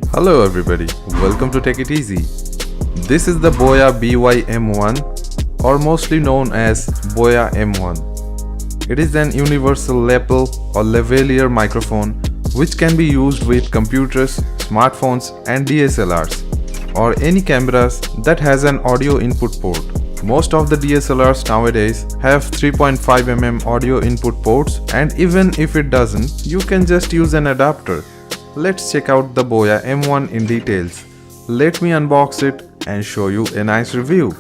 Hello everybody, welcome to Take It Easy. This is the Boya BY-M1 or mostly known as Boya M1. It is an universal lapel or lavalier microphone which can be used with computers, smartphones and DSLRs or any cameras that has an audio input port. Most of the DSLRs nowadays have 3.5mm audio input ports, and even if it doesn't, you can just use an adapter. Let's check out the Boya M1 in details. Let me unbox it and show you a nice review.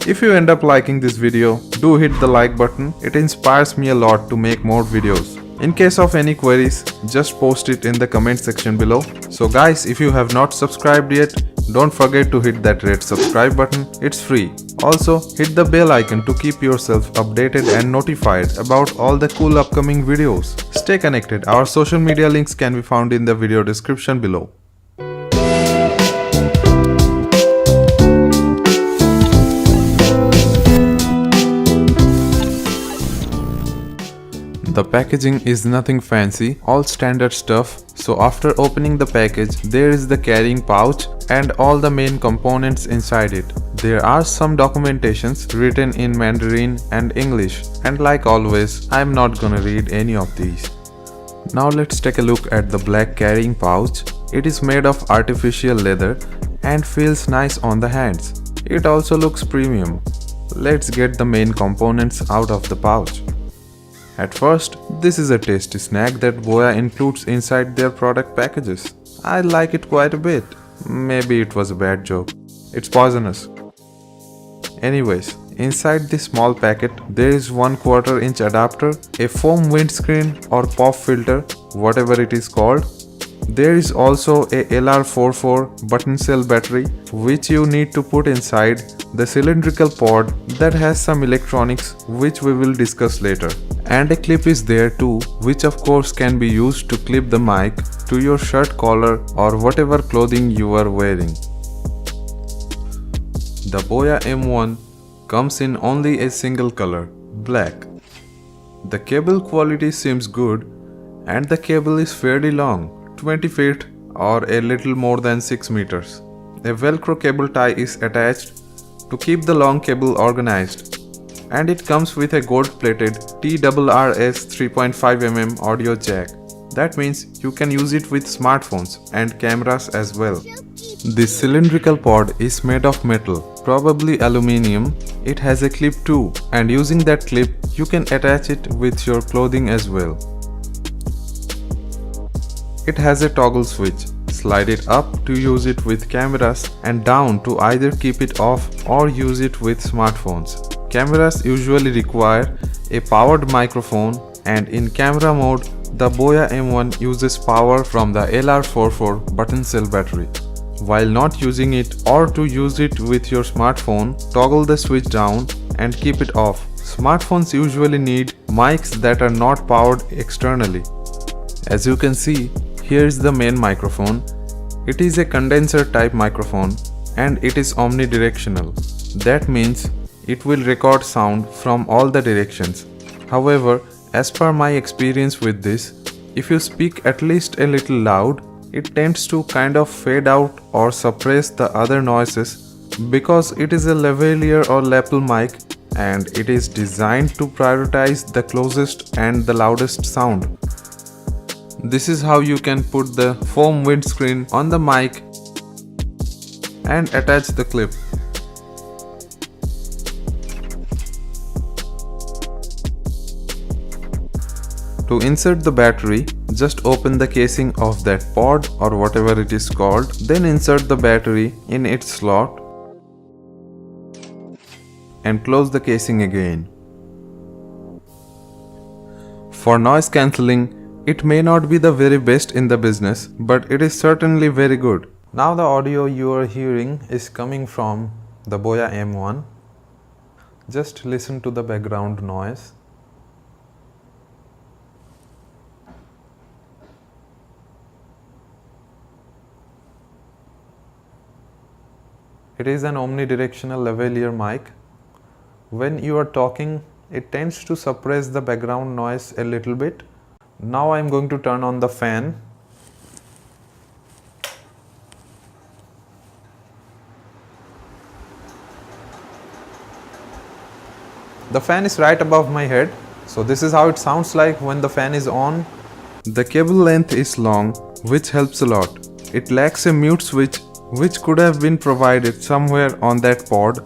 If you end up liking this video, do hit the like button. It inspires me a lot to make more videos. In case of any queries, just post it in the comment section below. So guys, if you have not subscribed yet, don't forget to hit that red subscribe button. It's free. Also, hit the bell icon to keep yourself updated and notified about all the cool upcoming videos. Stay connected. Our social media links can be found in the video description below. The packaging is nothing fancy, all standard stuff. So after opening the package, there is the carrying pouch and all the main components inside it. There are some documentations written in Mandarin and English, and like always, I'm not gonna read any of these. Now let's take a look at the black carrying pouch. It is made of artificial leather and feels nice on the hands. It also looks premium. Let's get the main components out of the pouch. At first, this is a tasty snack that Boya includes inside their product packages. I like it quite a bit. Maybe it was a bad joke. It's poisonous. Anyways, inside this small packet, there is 1/4 inch adapter, a foam windscreen or pop filter, whatever it is called. There is also a LR44 button cell battery which you need to put inside the cylindrical pod that has some electronics which we will discuss later. And a clip is there too, which of course can be used to clip the mic to your shirt collar or whatever clothing you are wearing. The Boya M1 comes in only a single color, black. The cable quality seems good and the cable is fairly long, 20 feet or a little more than 6 meters. A velcro cable tie is attached to keep the long cable organized, and it comes with a gold-plated TRRS 3.5mm audio jack. That means you can use it with smartphones and cameras as well. This cylindrical pod is made of metal, probably aluminium. It has a clip too, and using that clip you can attach it with your clothing as well. It has a toggle switch. Slide it up to use it with cameras and down to either keep it off or use it with smartphones. Cameras usually require a powered microphone, and in camera mode, the Boya M1 uses power from the LR44 button cell battery. While not using it or to use it with your smartphone, toggle the switch down and keep it off. Smartphones usually need mics that are not powered externally. As you can see, here is the main microphone. It is a condenser type microphone and it is omnidirectional. That means it will record sound from all the directions. However, as per my experience with this, if you speak at least a little loud, it tends to kind of fade out or suppress the other noises because it is a lavalier or lapel mic and it is designed to prioritize the closest and the loudest sound. This is how you can put the foam windscreen on the mic and attach the clip. To insert the battery, just open the casing of that pod or whatever it is called, then insert the battery in its slot and close the casing again. For noise cancelling, it may not be the very best in the business, but it is certainly very good. Now the audio you are hearing is coming from the Boya M1. Just listen to the background noise. It is an omnidirectional lavalier mic. When you are talking, it tends to suppress the background noise a little bit. Now I am going to turn on the fan. The fan is right above my head, so this is how it sounds like when the fan is on. The cable length is long, which helps a lot. It lacks a mute switch, which could have been provided somewhere on that pod.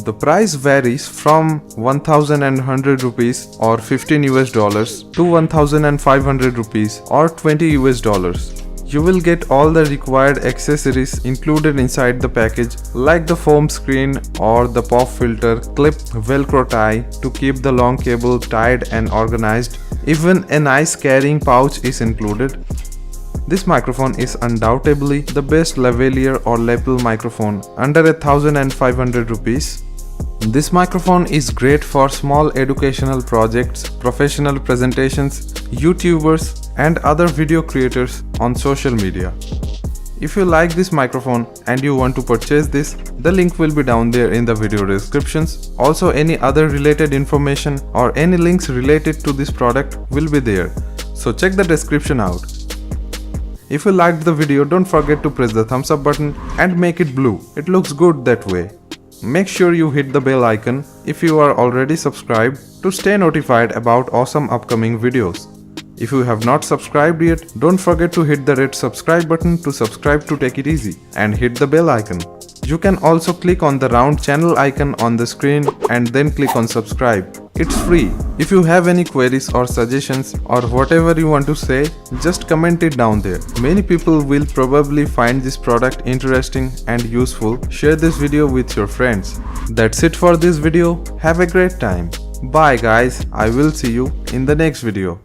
The price varies from 1100 rupees or 15 US dollars to 1500 rupees or 20 US dollars. You will get all the required accessories included inside the package, like the foam screen or the pop filter, clip, velcro tie to keep the long cable tied and organized. Even a nice carrying pouch is included. This microphone is undoubtedly the best lavalier or lapel microphone under 1500 rupees. This microphone is great for small educational projects, professional presentations, YouTubers and other video creators on social media. If you like this microphone and you want to purchase this, the link will be down there in the video descriptions. Also, any other related information or any links related to this product will be there. So check the description out. If you liked the video, don't forget to press the thumbs up button and make it blue. It looks good that way. Make sure you hit the bell icon if you are already subscribed to stay notified about awesome upcoming videos. If you have not subscribed yet, don't forget to hit the red subscribe button to subscribe to Take It Easy and hit the bell icon. You can also click on the round channel icon on the screen and then click on subscribe. It's free. If you have any queries or suggestions or whatever you want to say, just comment it down there. Many people will probably find this product interesting and useful. Share this video with your friends. That's it for this video. Have a great time. Bye guys. I will see you in the next video.